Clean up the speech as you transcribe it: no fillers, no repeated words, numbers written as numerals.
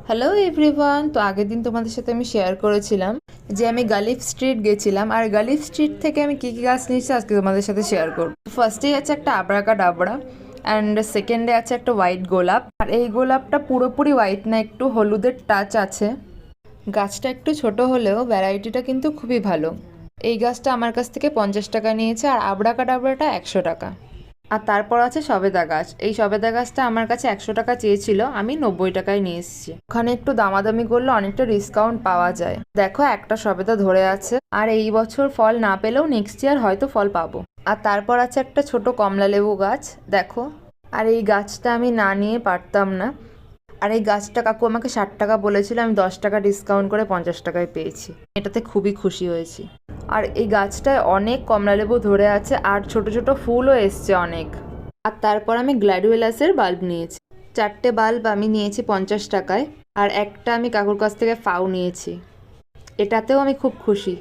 Hello everyone. তো আগের দিন তোমাদের সাথে আমি শেয়ার করেছিলাম যে আমি গালিফ স্ট্রিট গেছিলাম, আর গালিফ স্ট্রিট থেকে আমি কী কী গাছ নিয়েছি আজকে তোমাদের সাথে শেয়ার করব। ফার্স্টেই আছে একটা আবরাকা ডাবরা, অ্যান্ড সেকেন্ডে আছে একটা হোয়াইট গোলাপ। আর এই গোলাপটা পুরোপুরি হোয়াইট না, একটু হলুদের টাচ আছে। গাছটা একটু ছোট হলেও ভ্যারাইটিটা কিন্তু খুবই ভালো। এই গাছটা আমার কাছ থেকে 50 টাকা নিয়েছে, আর আবরাকা ডাবরাটা 100 টাকা। আর তারপর আছে সবেদা গাছ। এই সবেদা গাছটা আমার কাছে 100 টাকা চেয়েছিল, আমি 90 টাকায় নিয়ে এসেছি। ওখানে একটু দামাদামি করলে অনেকটা ডিসকাউন্ট পাওয়া যায়। দেখো একটা সবেদা ধরে আছে, আর এই বছর ফল না পেলেও নেক্সট ইয়ার হয়তো ফল পাবো। আর তারপর আছে একটা ছোট কমলা লেবু গাছ, দেখো। আর এই গাছটা আমি না নিয়ে পারতাম না। আর এই গাছটা কাকু আমাকে 60 টাকা বলেছিল, আমি 10 টাকা ডিসকাউন্ট করে 50 টাকায় পেয়েছি। এটাতে খুবই খুশি হয়েছি। আর এই গাছটায় অনেক কমলালেবু ধরে আছে, আর ছোট ছোট ফুলও এসছে অনেক। আর তারপর আমি গ্ল্যাডিওলাসের বাল্ব নিয়েছি। 4টে বাল্ব আমি নিয়েছি 50 টাকায়, আর একটা আমি কাকুর কাছ থেকে ফাউ নিয়েছি। এটাতেও আমি খুব খুশি।